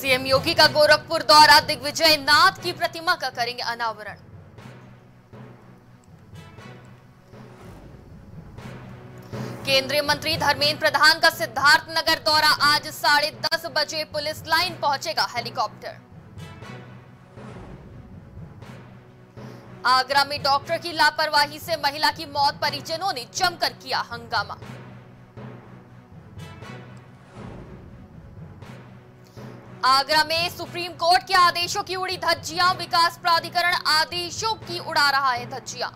CM योगी का गोरखपुर दौरा, दिग्विजय नाथ की प्रतिमा का करेंगे अनावरण। केंद्रीय मंत्री धर्मेंद्र प्रधान का सिद्धार्थनगर दौरा, आज 10:30 बजे पुलिस लाइन पहुंचेगा हेलीकॉप्टर। आगरा में डॉक्टर की लापरवाही से महिला की मौत, परिजनों ने जमकर किया हंगामा। आगरा में सुप्रीम कोर्ट के आदेशों की उड़ी धज्जियां, विकास प्राधिकरण आदेशों की उड़ा रहा है धज्जियां।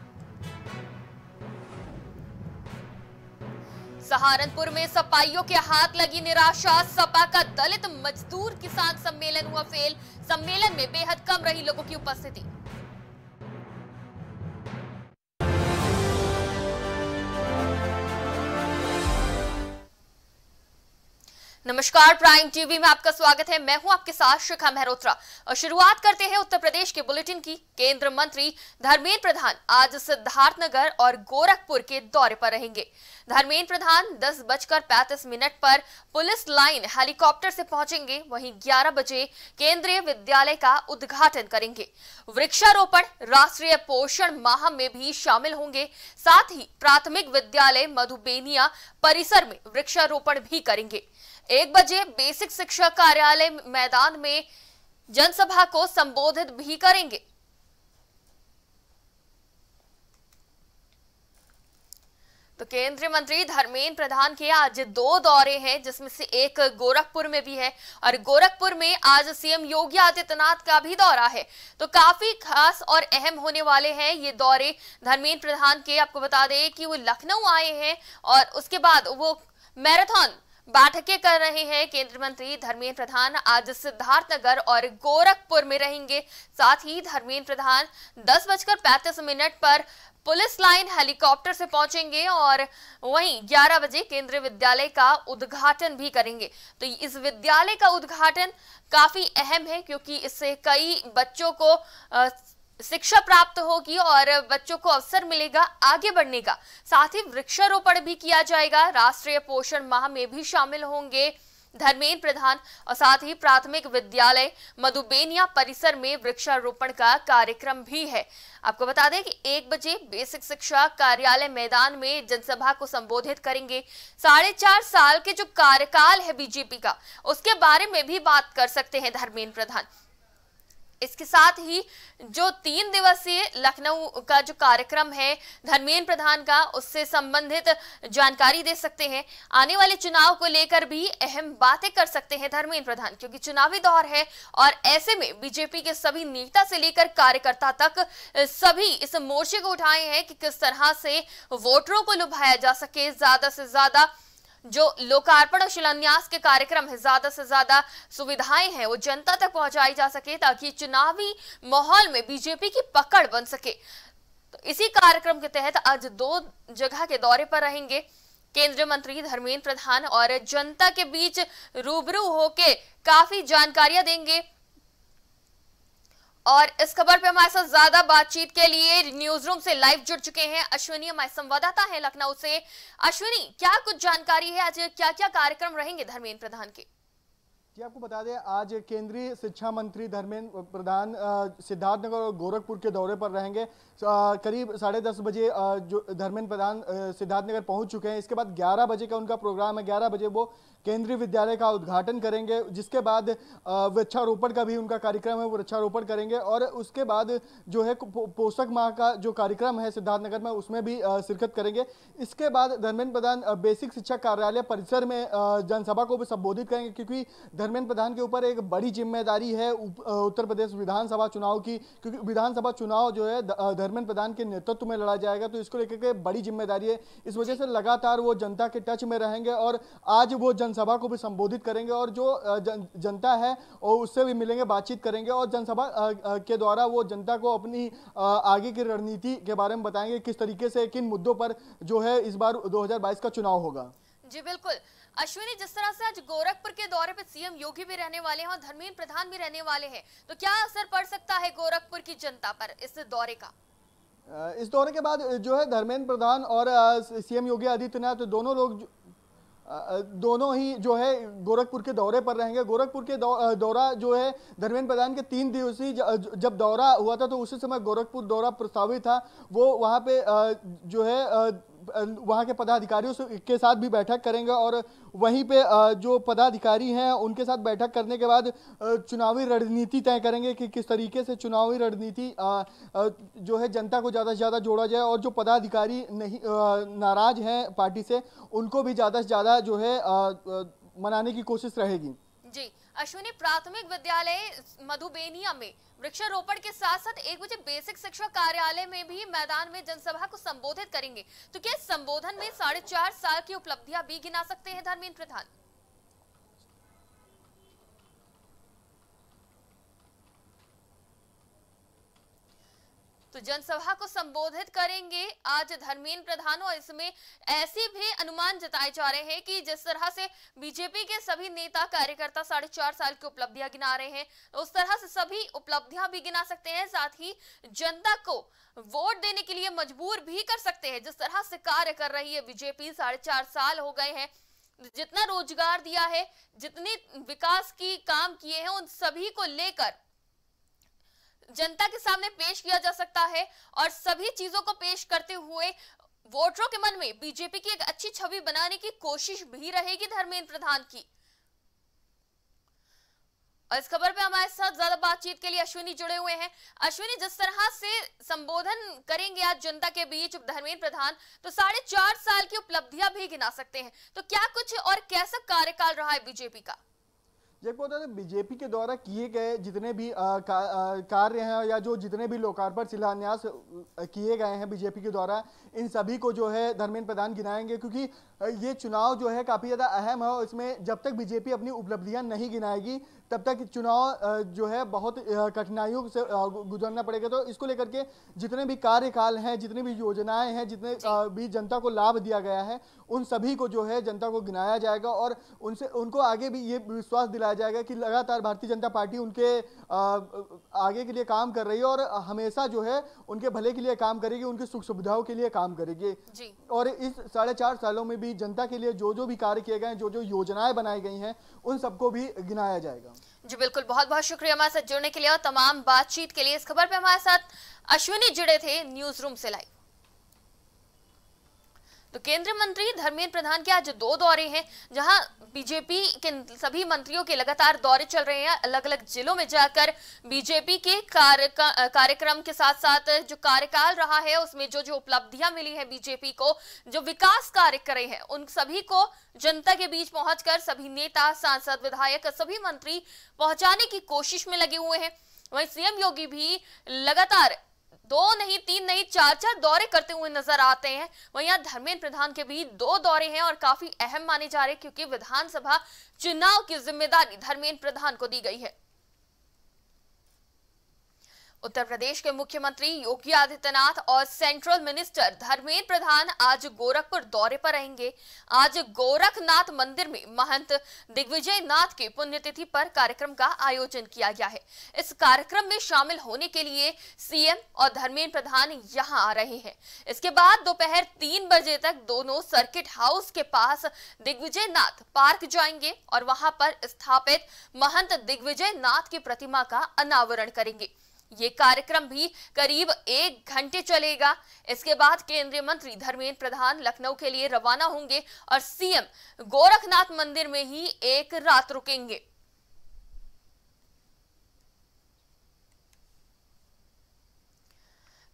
सहारनपुर में सपाइयों के हाथ लगी निराशा, सपा का दलित मजदूर किसान सम्मेलन हुआ फेल, सम्मेलन में बेहद कम रही लोगों की उपस्थिति। नमस्कार, प्राइम टीवी में आपका स्वागत है। मैं हूं आपके साथ शिखा मेहरोत्रा और शुरुआत करते हैं उत्तर प्रदेश के बुलेटिन की। केंद्रीय मंत्री धर्मेंद्र प्रधान आज सिद्धार्थनगर और गोरखपुर के दौरे पर रहेंगे। धर्मेंद्र प्रधान 10:35 पर पुलिस लाइन हेलीकॉप्टर से पहुंचेंगे, वहीं 11 बजे केंद्रीय विद्यालय का उद्घाटन करेंगे। वृक्षारोपण, राष्ट्रीय पोषण माह में भी शामिल होंगे। साथ ही प्राथमिक विद्यालय मधुबेनिया परिसर में वृक्षारोपण भी करेंगे। 1 बजे बेसिक शिक्षा कार्यालय मैदान में जनसभा को संबोधित भी करेंगे। तो केंद्रीय मंत्री धर्मेंद्र प्रधान के आज 2 दौरे हैं, जिसमें से एक गोरखपुर में भी है और गोरखपुर में आज सीएम योगी आदित्यनाथ का भी दौरा है। तो काफी खास और अहम होने वाले हैं ये दौरे धर्मेंद्र प्रधान के। आपको बता दें कि वो लखनऊ आए हैं और उसके बाद वो मैराथन बैठकें कर रहे हैं। केंद्रीय मंत्री धर्मेंद्र प्रधान आज सिद्धार्थनगर और गोरखपुर में रहेंगे। साथ ही धर्मेंद्र प्रधान 10:35 पर पुलिस लाइन हेलीकॉप्टर से पहुंचेंगे और वहीं 11 बजे केंद्रीय विद्यालय का उद्घाटन भी करेंगे। तो इस विद्यालय का उद्घाटन काफी अहम है, क्योंकि इससे कई बच्चों को शिक्षा प्राप्त होगी और बच्चों को अवसर मिलेगा आगे बढ़ने का। साथ ही वृक्षारोपण भी किया जाएगा। राष्ट्रीय पोषण माह में भी शामिल होंगे धर्मेंद्र प्रधान और साथ ही प्राथमिक विद्यालय मधुबेनिया परिसर में वृक्षारोपण का कार्यक्रम भी है। आपको बता दें कि 1 बजे बेसिक शिक्षा कार्यालय मैदान में जनसभा को संबोधित करेंगे। 4.5 साल के जो कार्यकाल है बीजेपी का, उसके बारे में भी बात कर सकते हैं धर्मेंद्र प्रधान। इसके साथ ही जो 3 दिवसीय लखनऊ का जो कार्यक्रम है धर्मेंद्र प्रधान का, उससे संबंधित जानकारी दे सकते हैं। आने वाले चुनाव को लेकर भी अहम बातें कर सकते हैं धर्मेंद्र प्रधान, क्योंकि चुनावी दौर है और ऐसे में बीजेपी के सभी नेता से लेकर कार्यकर्ता तक सभी इस मोर्चे को उठाए हैं कि किस तरह से वोटरों को लुभाया जा सके, ज्यादा से ज्यादा जो लोकार्पण और शिलान्यास के कार्यक्रम है, ज्यादा से ज्यादा सुविधाएं हैं वो जनता तक पहुंचाई जा सके, ताकि चुनावी माहौल में बीजेपी की पकड़ बन सके। तो इसी कार्यक्रम के तहत आज 2 जगह के दौरे पर रहेंगे केंद्रीय मंत्री धर्मेंद्र प्रधान और जनता के बीच रूबरू होके काफी जानकारियां देंगे। और इस खबर पे हमारे साथ ज्यादा बातचीत के लिए न्यूज रूम से लाइव जुड़ चुके हैं अश्विनी, हमारे संवाददाता हैं लखनऊ से। अश्विनी, क्या कुछ जानकारी है, आज क्या क्या कार्यक्रम रहेंगे धर्मेंद्र प्रधान के? जी, आपको बता दें आज केंद्रीय शिक्षा मंत्री धर्मेंद्र प्रधान सिद्धार्थनगर और गोरखपुर के दौरे पर रहेंगे। करीब 10:30 बजे जो धर्मेंद्र प्रधान सिद्धार्थनगर पहुंच चुके हैं। इसके बाद 11 बजे का उनका प्रोग्राम है। 11 बजे वो केंद्रीय विद्यालय का उद्घाटन करेंगे, जिसके बाद वृक्षारोपण का भी उनका कार्यक्रम है, वो वृक्षारोपण करेंगे। और उसके बाद जो है पोषक माह का जो कार्यक्रम है सिद्धार्थनगर में, उसमें भी शिरकत करेंगे। इसके बाद धर्मेंद्र प्रधान बेसिक शिक्षा कार्यालय परिसर में जनसभा को भी संबोधित करेंगे, क्योंकि धर्मेंद्र प्रधान के ऊपर एक बड़ी जिम्मेदारी है उत्तर प्रदेश विधानसभा चुनाव की, क्योंकि विधानसभा चुनाव जो है धर्मेंद्र प्रधान के नेतृत्व में लड़ा जाएगा। तो इसको लेकर के बड़ी जिम्मेदारी है। इस वजह से लगातार वो जनता के टच में रहेंगे और आज वो जनसभा को भी संबोधित करेंगे और जो जनता है और उससे भी मिलेंगे, बातचीत करेंगे और जनसभा के द्वारा वो जनता को अपनी आगे की रणनीति के बारे में बताएंगे, किस तरीके से किन मुद्दों पर जो है इस बार 2022 का चुनाव होगा। जी बिल्कुल अश्विनी, जिस तरह से आज गोरखपुर के दौरे पे सीएम योगी भी रहने वाले हैं और धर्मेंद्र प्रधान भी रहने वाले हैं, तो क्या असर पड़ सकता है गोरखपुर की जनता पर इस दौरे का? इस दौरे के बाद जो है धर्मेंद्र प्रधान और सीएम योगी आदित्यनाथ दोनों लोग दोनों ही जो है गोरखपुर के दौरे पर रहेंगे। गोरखपुर के दौरा जो है धर्मेंद्र प्रधान के 3 दिवसीय जब दौरा हुआ था तो उसी समय गोरखपुर दौरा प्रस्तावित था। वो वहां पे जो है वहां के पदाधिकारियों के साथ भी बैठक करेंगे और वहीं पे जो पदाधिकारी हैं उनके साथ बैठक करने के बाद चुनावी रणनीति तय करेंगे कि किस तरीके से चुनावी रणनीति जो है जनता को ज़्यादा से ज़्यादा जोड़ा जाए और जो पदाधिकारी नहीं नाराज हैं पार्टी से उनको भी ज़्यादा से ज़्यादा जो है मनाने की कोशिश रहेगी। जी, अश्विनी, प्राथमिक विद्यालय मधुबेनिया में वृक्षारोपण के साथ साथ 1 बजे बेसिक शिक्षा कार्यालय में भी मैदान में जनसभा को संबोधित करेंगे। तो क्या इस संबोधन में 4.5 साल की उपलब्धियां भी गिना सकते हैं धर्मेंद्र प्रधान? तो जनसभा को संबोधित करेंगे आज धर्मेंद्र प्रधान और इसमें ऐसे भी अनुमान जताए जा रहे हैं कि जिस तरह से बीजेपी के सभी नेता कार्यकर्ता 4.5 साल की उपलब्धियां गिना रहे हैं तो उस तरह से सभी उपलब्धियां भी गिना सकते हैं, साथ ही जनता को वोट देने के लिए मजबूर भी कर सकते हैं। जिस तरह से कार्य कर रही है बीजेपी, 4.5 साल हो गए हैं, जितना रोजगार दिया है, जितने विकास की काम किए हैं, उन सभी को लेकर जनता के सामने पेश किया जा सकता है और सभी चीजों को पेश करते हुए वोटरों के मन में बीजेपी की एक अच्छी छवि बनाने की कोशिश भी रहेगी धर्मेंद्र प्रधान की। और इस खबर पे हमारे साथ ज्यादा बातचीत के लिए अश्विनी जुड़े हुए हैं। अश्विनी, जिस तरह से संबोधन करेंगे आज जनता के बीच धर्मेंद्र प्रधान, तो 4.5 साल की उपलब्धियां भी गिना सकते हैं। तो क्या कुछ और कैसा कार्यकाल रहा है बीजेपी का? देखो बीजेपी के द्वारा किए गए जितने भी कार्य हैं या जो जितने भी लोकार्पण शिलान्यास किए गए हैं बीजेपी के द्वारा, इन सभी को जो है धर्मेंद्र प्रधान गिनाएंगे क्योंकि ये चुनाव जो है काफ़ी ज़्यादा अहम है और इसमें जब तक बीजेपी अपनी उपलब्धियां नहीं गिनाएगी तब तक चुनाव जो है बहुत कठिनाइयों से गुजरना पड़ेगा। तो इसको लेकर के जितने भी कार्यकाल हैं, जितनी भी योजनाएं हैं, जितने भी जनता को लाभ दिया गया है, उन सभी को जो है जनता को गिनाया जाएगा और उनको आगे भी ये विश्वास दिलाया जाएगा कि लगातार भारतीय जनता पार्टी उनके आगे के लिए काम कर रही है और हमेशा जो है उनके भले के लिए काम करेगी, उनकी सुख सुविधाओं के लिए काम करेगी। और इस 4.5 सालों में भी जनता के लिए जो जो भी कार्य किए गए हैं, जो जो योजनाएं बनाई गई हैं, उन सबको भी गिनाया जाएगा। जी बिल्कुल, बहुत बहुत शुक्रिया हमारे साथ जुड़ने के लिए और तमाम बातचीत के लिए। इस खबर पे हमारे साथ अश्विनी जुड़े थे न्यूज रूम से लाइव। तो केंद्रीय मंत्री धर्मेंद्र प्रधान के आज 2 दौरे हैं, जहां बीजेपी के सभी मंत्रियों के लगातार दौरे चल रहे हैं। अलग अलग जिलों में जाकर बीजेपी के कार्यक्रम के साथ साथ जो कार्यकाल रहा है उसमें जो जो उपलब्धियां मिली है बीजेपी को, जो विकास कार्य करे हैं, उन सभी को जनता के बीच पहुंचकर सभी नेता, सांसद, विधायक, सभी मंत्री पहुंचाने की कोशिश में लगे हुए हैं। वहीं सीएम योगी भी लगातार 2 नहीं 3 नहीं 4 दौरे करते हुए नजर आते हैं। वहीं यहाँ धर्मेंद्र प्रधान के भी 2 दौरे हैं और काफी अहम माने जा रहे हैं क्योंकि विधानसभा चुनाव की जिम्मेदारी धर्मेंद्र प्रधान को दी गई है। उत्तर प्रदेश के मुख्यमंत्री योगी आदित्यनाथ और सेंट्रल मिनिस्टर धर्मेंद्र प्रधान आज गोरखपुर दौरे पर रहेंगे। आज गोरखनाथ मंदिर में महंत दिग्विजय नाथ की पुण्यतिथि पर कार्यक्रम का आयोजन किया गया है। इस कार्यक्रम में शामिल होने के लिए सीएम और धर्मेंद्र प्रधान यहां आ रहे हैं। इसके बाद दोपहर 3 बजे तक दोनों सर्किट हाउस के पास दिग्विजय नाथ पार्क जाएंगे और वहां पर स्थापित महंत दिग्विजय नाथ की प्रतिमा का अनावरण करेंगे। ये कार्यक्रम भी करीब 1 घंटे चलेगा। इसके बाद केंद्रीय मंत्री धर्मेंद्र प्रधान लखनऊ के लिए रवाना होंगे और सीएम गोरखनाथ मंदिर में ही 1 रात रुकेंगे।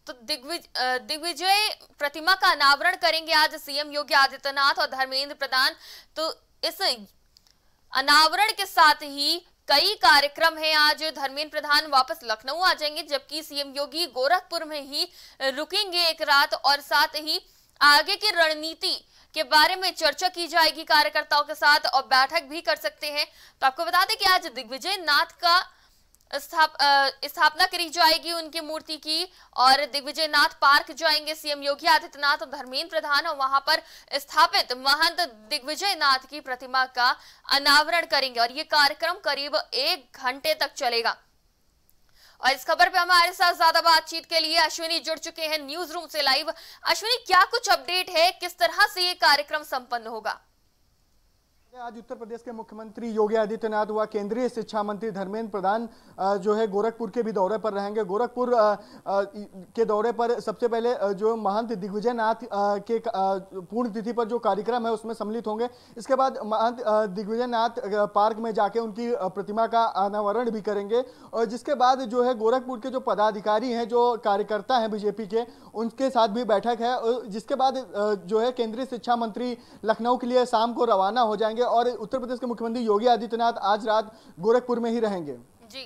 तो दिग्विजय प्रतिमा का अनावरण करेंगे आज सीएम योगी आदित्यनाथ और धर्मेंद्र प्रधान। तो इस अनावरण के साथ ही कई कार्यक्रम हैं। आज धर्मेंद्र प्रधान वापस लखनऊ आ जाएंगे जबकि सीएम योगी गोरखपुर में ही रुकेंगे 1 रात और साथ ही आगे की रणनीति के बारे में चर्चा की जाएगी कार्यकर्ताओं के साथ और बैठक भी कर सकते हैं। तो आपको बता दें कि आज दिग्विजय नाथ का स्थापना करी जाएगी उनकी मूर्ति की और दिग्विजय नाथ पार्क जाएंगे सीएम योगी आदित्यनाथ और धर्मेंद्र प्रधान और वहां पर स्थापित महंत दिग्विजय नाथ की प्रतिमा का अनावरण करेंगे और ये कार्यक्रम करीब 1 घंटे तक चलेगा। और इस खबर पे हमारे साथ ज्यादा बातचीत के लिए अश्विनी जुड़ चुके हैं न्यूज रूम से लाइव। अश्विनी, क्या कुछ अपडेट है, किस तरह से ये कार्यक्रम संपन्न होगा? आज उत्तर प्रदेश के मुख्यमंत्री योगी आदित्यनाथ व केंद्रीय शिक्षा मंत्री धर्मेंद्र प्रधान जो है गोरखपुर के भी दौरे पर रहेंगे। गोरखपुर के दौरे पर सबसे पहले जो महंत दिग्विजय नाथ के पुण्यतिथि पर जो कार्यक्रम है उसमें सम्मिलित होंगे। इसके बाद महंत दिग्विजय नाथ पार्क में जाके उनकी प्रतिमा का अनावरण भी करेंगे और जिसके बाद जो है गोरखपुर के जो पदाधिकारी हैं, जो कार्यकर्ता हैं बीजेपी के, उनके साथ भी बैठक है। जिसके बाद जो है केंद्रीय शिक्षा मंत्री लखनऊ के लिए शाम को रवाना हो जाएंगे और उत्तर प्रदेश के मुख्यमंत्री योगी आदित्यनाथ आज रात गोरखपुर में ही रहेंगे। जी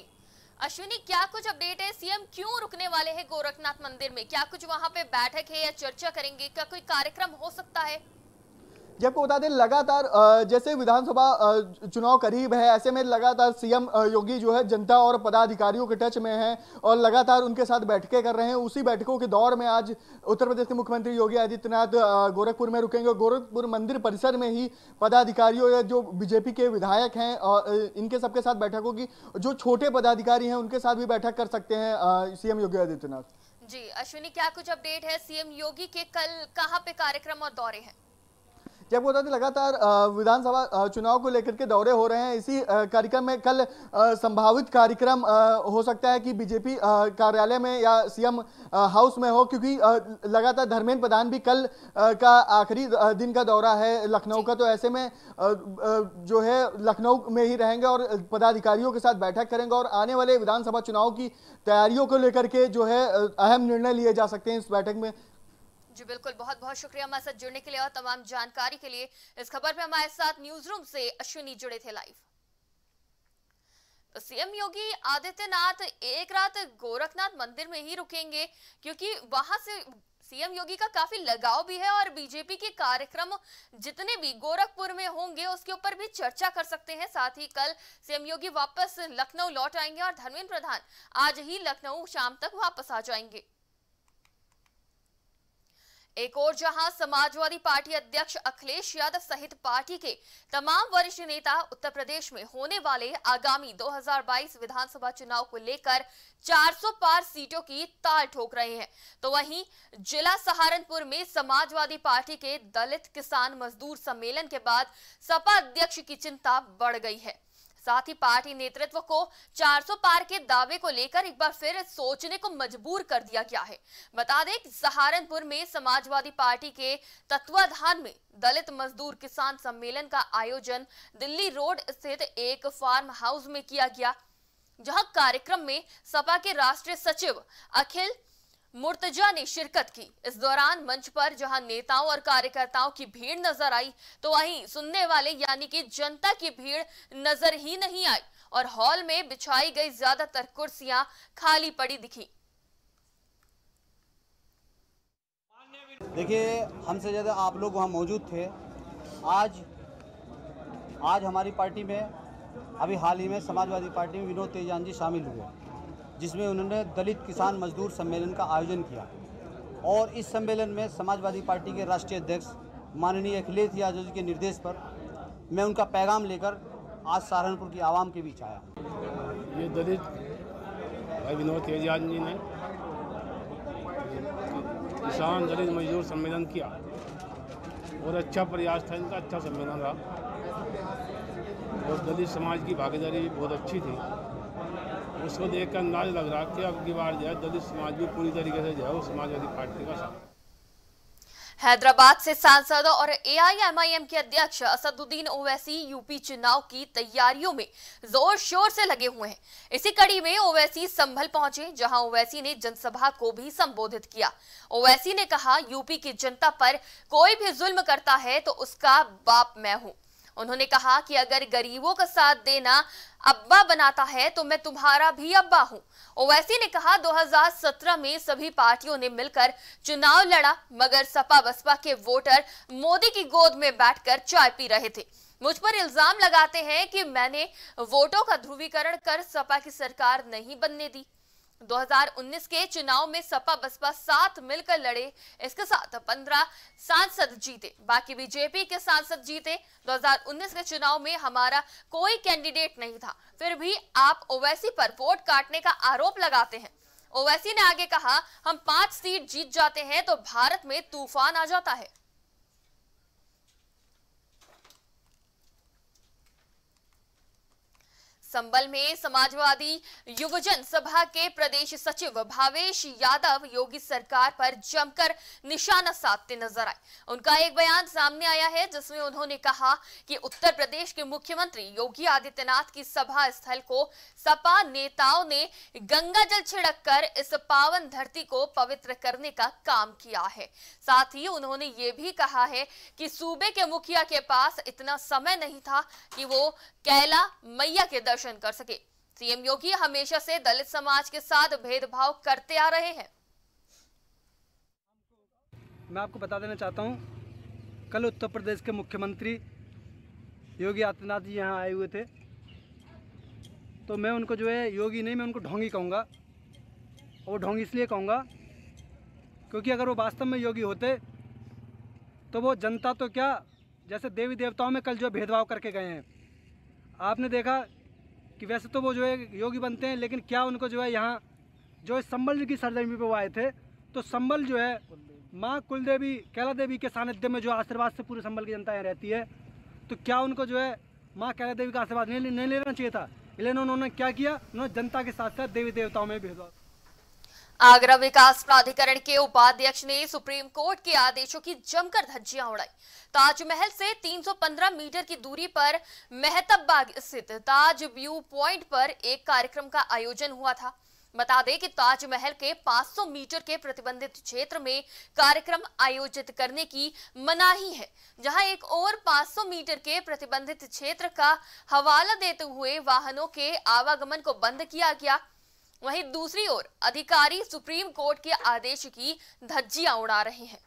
अश्विनी, क्या कुछ अपडेट है? सीएम क्यों रुकने वाले हैं गोरखनाथ मंदिर में? क्या कुछ वहां पे बैठक है या चर्चा करेंगे? क्या कोई कार्यक्रम हो सकता है? जी आपको बता दें, लगातार जैसे विधानसभा चुनाव करीब है, ऐसे में लगातार सीएम योगी जो है जनता और पदाधिकारियों के टच में हैं और लगातार उनके साथ बैठकें कर रहे हैं। उसी बैठकों के दौर में आज उत्तर प्रदेश के मुख्यमंत्री योगी आदित्यनाथ गोरखपुर में रुकेंगे। गोरखपुर मंदिर परिसर में ही पदाधिकारियों या जो बीजेपी के विधायक हैं इनके सबके साथ बैठक होगी। जो छोटे पदाधिकारी हैं उनके साथ भी बैठक कर सकते हैं सीएम योगी आदित्यनाथ। जी अश्विनी, क्या कुछ अपडेट है? सीएम योगी के कल कहाँ पे कार्यक्रम और दौरे हैं? जब होता है लगातार विधानसभा चुनाव को लेकर के दौरे हो रहे हैं। इसी कार्यक्रम में कल संभावित कार्यक्रम हो सकता है कि बीजेपी कार्यालय में या सीएम हाउस में हो, क्योंकि लगातार धर्मेंद्र प्रधान भी कल का आखिरी दिन का दौरा है लखनऊ का, तो ऐसे में जो है लखनऊ में ही रहेंगे और पदाधिकारियों के साथ बैठक करेंगे और आने वाले विधानसभा चुनाव की तैयारियों को लेकर के जो है अहम निर्णय लिए जा सकते हैं इस बैठक में। जी बिल्कुल, बहुत बहुत शुक्रिया हमारे साथ जुड़ने के लिए और तमाम जानकारी के लिए। इस खबर पे हमारे साथ न्यूज रूम से अश्विनी जुड़े थे लाइव। तो सीएम योगी आदित्यनाथ एक रात गोरखनाथ मंदिर में ही रुकेंगे क्योंकि वहां से सीएम योगी का काफी लगाव भी है और बीजेपी के कार्यक्रम जितने भी गोरखपुर में होंगे उसके ऊपर भी चर्चा कर सकते हैं। साथ ही कल सीएम योगी वापस लखनऊ लौट आएंगे और धर्मेंद्र प्रधान आज ही लखनऊ शाम तक वापस आ जाएंगे। एक और जहां समाजवादी पार्टी अध्यक्ष अखिलेश यादव सहित पार्टी के तमाम वरिष्ठ नेता उत्तर प्रदेश में होने वाले आगामी 2022 विधानसभा चुनाव को लेकर 400 पार सीटों की ताल ठोक रहे हैं, तो वहीं जिला सहारनपुर में समाजवादी पार्टी के दलित किसान मजदूर सम्मेलन के बाद सपा अध्यक्ष की चिंता बढ़ गई है। साथ ही पार्टी नेतृत्व को 400 पार के दावे को लेकर एक बार फिर सोचने को मजबूर कर दिया गया है। बता दें कि सहारनपुर में समाजवादी पार्टी के तत्वाधान में दलित मजदूर किसान सम्मेलन का आयोजन दिल्ली रोड स्थित एक फार्म हाउस में किया गया, जहां कार्यक्रम में सपा के राष्ट्रीय सचिव अखिल मुर्तजा ने शिरकत की। इस दौरान मंच पर जहां नेताओं और कार्यकर्ताओं की भीड़ नजर आई, तो वहीं सुनने वाले यानी कि जनता की भीड़ नजर ही नहीं आई और हॉल में बिछाई गई ज्यादातर कुर्सियां खाली पड़ी दिखी। देखिए, हमसे ज्यादा आप लोग वहां मौजूद थे। आज हमारी पार्टी में अभी हाल ही में समाजवादी पार्टी में विनोद तेजान जी शामिल हुए, जिसमें उन्होंने दलित किसान मजदूर सम्मेलन का आयोजन किया और इस सम्मेलन में समाजवादी पार्टी के राष्ट्रीय अध्यक्ष माननीय अखिलेश यादव जी के निर्देश पर मैं उनका पैगाम लेकर आज सहारनपुर की आवाम के बीच आया। ये दलित भाई विनोद तेजान जी ने किसान दलित मजदूर सम्मेलन किया और अच्छा प्रयास था इनका, अच्छा सम्मेलन रहा और दलित समाज की भागीदारी भी बहुत अच्छी थी। उसको देखकर अंदाज लग रहा कि अब की बार जो है दलित समाज भी पूरी तरीके से जो है वो समाजवादी पार्टी का साथ। हैदराबाद से सांसद और एआईएमआईएम के अध्यक्ष असदुद्दीन ओवैसी यूपी चुनाव की तैयारियों में जोर शोर से लगे हुए हैं। इसी कड़ी में ओवैसी संभल पहुंचे, जहां ओवैसी ने जनसभा को भी संबोधित किया। ओवैसी ने कहा, यूपी की जनता पर कोई भी जुल्म करता है तो उसका बाप मैं हूं। उन्होंने कहा कि अगर गरीबों का साथ देना अब्बा बनाता है तो मैं तुम्हारा भी अब्बा हूं। ओवैसी ने कहा, 2017 में सभी पार्टियों ने मिलकर चुनाव लड़ा, मगर सपा बसपा के वोटर मोदी की गोद में बैठकर चाय पी रहे थे। मुझ पर इल्जाम लगाते हैं कि मैंने वोटों का ध्रुवीकरण कर सपा की सरकार नहीं बनने दी। 2019 के चुनाव में सपा बसपा साथ मिलकर लड़े, इसके साथ 15 सांसद जीते, बाकी बीजेपी के सांसद जीते। 2019 के चुनाव में हमारा कोई कैंडिडेट नहीं था, फिर भी आप ओवैसी पर वोट काटने का आरोप लगाते हैं। ओवैसी ने आगे कहा, हम 5 सीट जीत जाते हैं तो भारत में तूफान आ जाता है। संबल में समाजवादी युवजन सभा के प्रदेश सचिव भावेश यादव योगी सरकार पर जमकर निशाना साधते नजर आए। उनका एक बयान सामने आया है जिसमें उन्होंने कहा कि उत्तर प्रदेश के मुख्यमंत्री योगी आदित्यनाथ की सभा स्थल को सपा नेताओं ने गंगा जल छिड़ककर इस पावन धरती को पवित्र करने का काम किया है। साथ ही उन्होंने ये भी कहा है कि सूबे के मुखिया के पास इतना समय नहीं था कि वो कैला मैया के दर्शन कर सके। सीएम योगी हमेशा से दलित समाज के साथ भेदभाव करते आ रहे हैं। मैं आपको बता देना चाहता हूं, कल उत्तर प्रदेश के मुख्यमंत्री योगी आदित्यनाथ जी यहां आए हुए थे, तो मैं उनको जो है योगी नहीं, मैं उनको ढोंगी कहूँगा। और ढोंगी इसलिए कहूँगा क्योंकि अगर वो वास्तव में योगी होते तो वो जनता तो क्या, जैसे देवी देवताओं में कल जो भेदभाव करके गए हैं। आपने देखा कि वैसे तो वो जो है योगी बनते हैं, लेकिन क्या उनको जो है यहाँ जो इस संबल की सरजमी पे वो आए थे, तो संबल जो है माँ कुलदेवी कैला देवी के सानिध्य में जो आशीर्वाद से पूरे संबल की जनता यहाँ रहती है, तो क्या उनको जो है माँ कैला देवी का आशीर्वाद नहीं लेना चाहिए था? लेकिन उन्होंने क्या किया, उन्होंने जनता के साथ साथ देवी देवताओं में भेदभाव। आगरा विकास प्राधिकरण के उपाध्यक्ष ने सुप्रीम कोर्ट के आदेशों की जमकर धज्जियां उड़ाई। ताजमहल से 315 मीटर की दूरी पर मेहतब बाग स्थित ताज व्यू पॉइंट पर एक कार्यक्रम का आयोजन हुआ था। बता दें कि ताजमहल के 500 मीटर के प्रतिबंधित क्षेत्र में कार्यक्रम आयोजित करने की मनाही है, जहां एक और 500 मीटर के प्रतिबंधित क्षेत्र का हवाला देते हुए वाहनों के आवागमन को बंद किया गया। वहीं दूसरी ओर अधिकारी सुप्रीम कोर्ट के आदेश की धज्जियां उड़ा रहे हैं।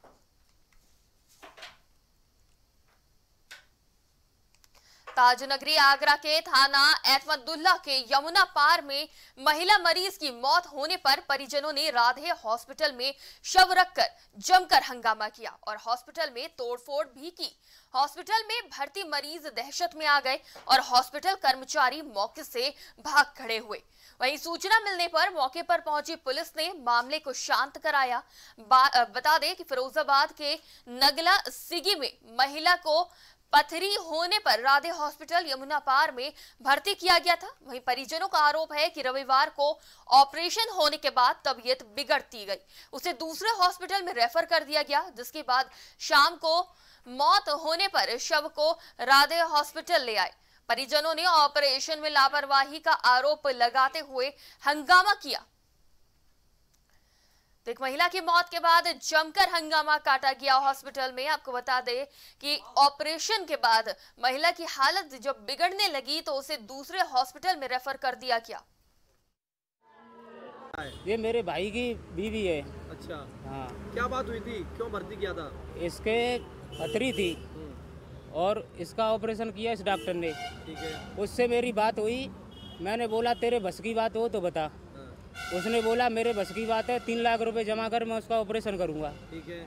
ताजनगरी आगरा के थाना एतमदुल्ला के यमुना पार में महिला मरीज की मौत होने पर परिजनों ने राधे हॉस्पिटल में शव रखकर जमकर हंगामा किया और हॉस्पिटल में तोड़फोड़ भी की। हॉस्पिटल में भर्ती मरीज दहशत में आ गए और हॉस्पिटल कर्मचारी मौके से भाग खड़े हुए। वहीं सूचना मिलने पर मौके पर पहुंची पुलिस ने मामले को शांत कराया। बता दें कि फिरोजाबाद के नगला सिगी में महिला को पथरी होने पर राधे हॉस्पिटल यमुना पार में भर्ती किया गया था। वहीं परिजनों का आरोप है कि रविवार को ऑपरेशन होने के बाद तबीयत बिगड़ती गई, उसे दूसरे हॉस्पिटल में रेफर कर दिया गया, जिसके बाद शाम को मौत होने पर शव को राधे हॉस्पिटल ले आए। परिजनों ने ऑपरेशन में लापरवाही का आरोप लगाते हुए हंगामा किया। तो एक महिला की मौत के बाद जमकर हंगामा काटा गया हॉस्पिटल में। आपको बता दें कि ऑपरेशन के बाद महिला की हालत जब बिगड़ने लगी तो उसे दूसरे हॉस्पिटल में रेफर कर दिया गया। ये मेरे भाई की बीवी है। अच्छा, हाँ। क्या बात हुई थी, क्यों भर्ती किया था? इसके पथरी थी और इसका ऑपरेशन किया इस डॉक्टर ने। ठीक है। उससे मेरी बात हुई, मैंने बोला तेरे बस की बात हो तो बता। उसने बोला मेरे बस की बात है, 3 लाख रुपए जमा कर मैं उसका ऑपरेशन करूंगा। ठीक है।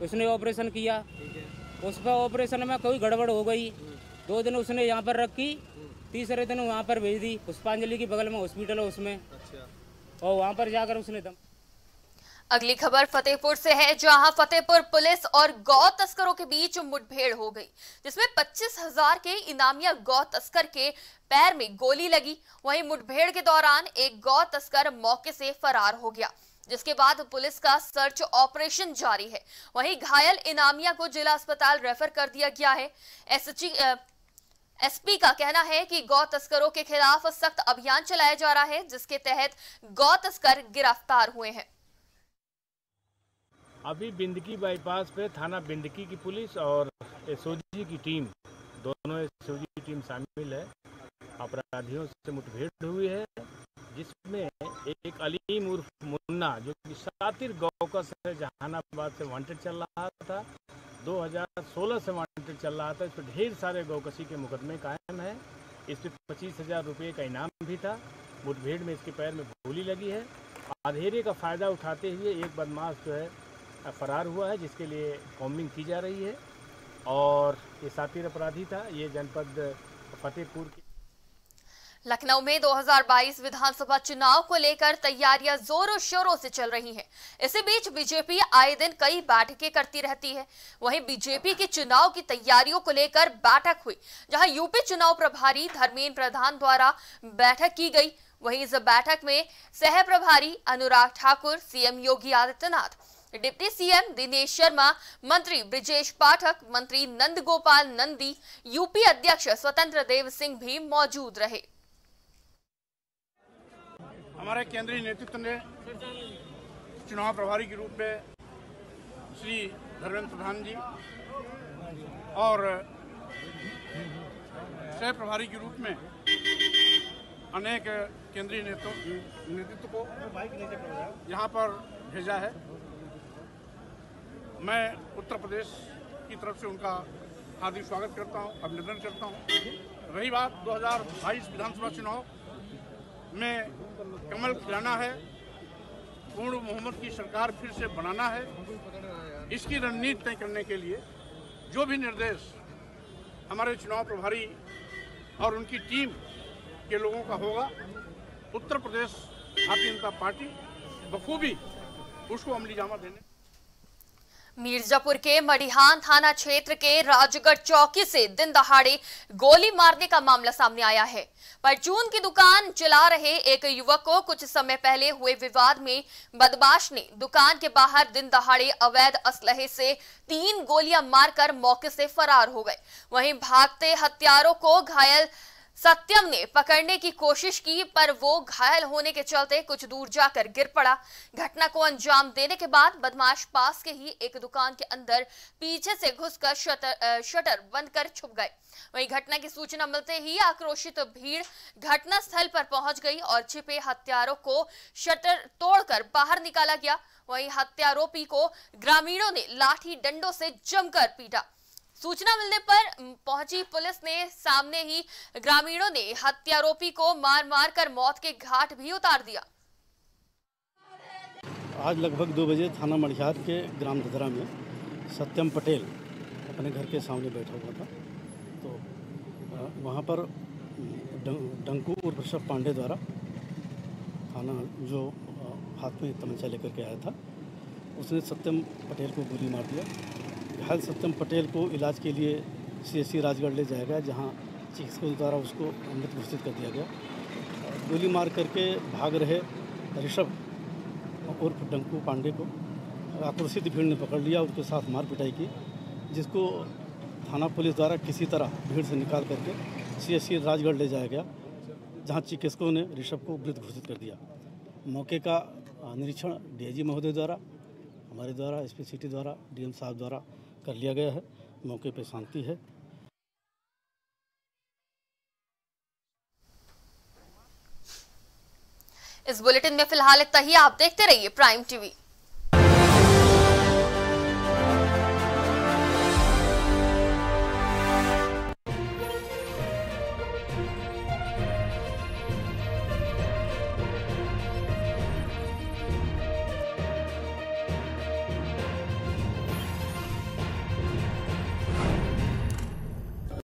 उसने ऑपरेशन किया। ठीक है। उसका ऑपरेशन में कोई गड़बड़ हो गई। 2 दिन उसने यहाँ पर रखी, तीसरे दिन वहाँ पर भेज दी। पुष्पांजलि के बगल में हॉस्पिटल है उसमें। अच्छा। और वहाँ पर जाकर उसने दम। अगली खबर फतेहपुर से है, जहां फतेहपुर पुलिस और गौ तस्करों के बीच मुठभेड़ हो गई, जिसमें 25,000 के इनामिया गौ तस्कर के पैर में गोली लगी। वहीं मुठभेड़ के दौरान एक गौ तस्कर मौके से फरार हो गया, जिसके बाद पुलिस का सर्च ऑपरेशन जारी है। वहीं घायल इनामिया को जिला अस्पताल रेफर कर दिया गया है। एसपी का कहना है कि गौ तस्करों के खिलाफ सख्त अभियान चलाया जा रहा है, जिसके तहत गौ तस्कर गिरफ्तार हुए हैं। अभी बिंदकी बाईपास पे थाना बिंदकी की पुलिस और एसओजी की टीम, दोनों एसओजी की टीम शामिल है। अपराधियों से मुठभेड़ हुई है, जिसमें एक अलीम उर्फ मुन्ना जो कि शातिर गौकस है, जहानाबाद से वांटेड चल रहा था, 2016 से वांटेड चल रहा था। इस पर ढेर सारे गौकसी के मुकदमे कायम है। इस पर 25,000 रुपये का इनाम भी था। मुठभेड़ में इसके पैर में गोली लगी है। अंधेरे का फायदा उठाते हुए एक बदमाश जो है फरार हुआ है, जिसके लिए कॉम्बिंग की जा रही है। और ये शातिर अपराधी था। ये जनपद फतेहपुर की लखनऊ में 2022 विधानसभा चुनाव को लेकर तैयारियां जोरों शोरों से चल रही हैं। इसी बीच बीजेपी आए दिन कई बैठकें करती रहती है। वहीं बीजेपी की चुनाव की तैयारियों को लेकर बैठक हुई, जहां यूपी चुनाव प्रभारी धर्मेंद्र प्रधान द्वारा बैठक की गई। वहीं इस बैठक में सह प्रभारी Anurag Thakur, CM Yogi Adityanath, deputy CM Dinesh Sharma, मंत्री ब्रिजेश पाठक, मंत्री नंद गोपाल नंदी, यूपी अध्यक्ष स्वतंत्र देव सिंह भी मौजूद रहे। हमारे केंद्रीय नेतृत्व ने चुनाव प्रभारी के रूप में श्री धर्मेंद्र प्रधान जी और सह प्रभारी के रूप में अनेक केंद्रीय नेतृत्व को यहाँ पर भेजा है। मैं उत्तर प्रदेश की तरफ से उनका हार्दिक स्वागत करता हूँ, अभिनंदन करता हूँ। रही बात 2022 विधानसभा चुनाव में कमल खिलाना है, पूर्ण बहुमत की सरकार फिर से बनाना है, इसकी रणनीति तय करने के लिए जो भी निर्देश हमारे चुनाव प्रभारी और उनकी टीम के लोगों का होगा, उत्तर प्रदेश भारतीय जनता पार्टी बखूबी उसको अमली जामा देने। मिर्जापुर के मडिहान थाना क्षेत्र के राजगढ़ चौकी से दिन दहाड़े गोली मारने का मामला सामने आया है। परचून की दुकान चला रहे एक युवक को कुछ समय पहले हुए विवाद में बदमाश ने दुकान के बाहर दिन दहाड़े अवैध असलहे से 3 गोलियां मारकर मौके से फरार हो गए। वहीं भागते हत्यारों को घायल सत्यम ने पकड़ने की कोशिश की, पर वो घायल होने के चलते कुछ दूर जाकर गिर पड़ा। घटना को अंजाम देने के बाद बदमाश पास के ही एक दुकान के अंदर पीछे से घुसकर शटर बंद कर छुप गए। वहीं घटना की सूचना मिलते ही आक्रोशित भीड़ घटना स्थल पर पहुंच गई और छिपे हत्यारों को शटर तोड़कर बाहर निकाला गया। वहीं हत्यारोपी को ग्रामीणों ने लाठी डंडों से जमकर पीटा। सूचना मिलने पर पहुंची पुलिस ने सामने ही ग्रामीणों ने हत्यारोपी को मार मार कर मौत के घाट भी उतार दिया। आज लगभग 2 बजे थाना मडिहार के ग्राम ददरा में सत्यम पटेल अपने घर के सामने बैठा हुआ था, तो वहाँ पर डंकू और ऋषभ पांडे द्वारा थाना जो हाथ में तमंचा लेकर के आया था, उसने सत्यम पटेल को गोली मार दिया। घायल सत्यम पटेल को इलाज के लिए CSC राजगढ़ ले जाया गया, जहाँ चिकित्सकों द्वारा उसको मृत घोषित कर दिया गया। गोली मार करके भाग रहे ऋषभ उर्फ डंकू पांडे को आक्रोशित भीड़ ने पकड़ लिया, उसके साथ मार पिटाई की, जिसको थाना पुलिस द्वारा किसी तरह भीड़ से निकाल करके CSC राजगढ़ ले जाया गया, जहाँ चिकित्सकों ने ऋषभ को मृत घोषित कर दिया। मौके का निरीक्षण DIG महोदय द्वारा, हमारे द्वारा, SP सिटी द्वारा, DM साहब द्वारा कर लिया गया है। मौके पे शांति है। इस बुलेटिन में फिलहाल इतना ही। आप देखते रहिए प्राइम TV।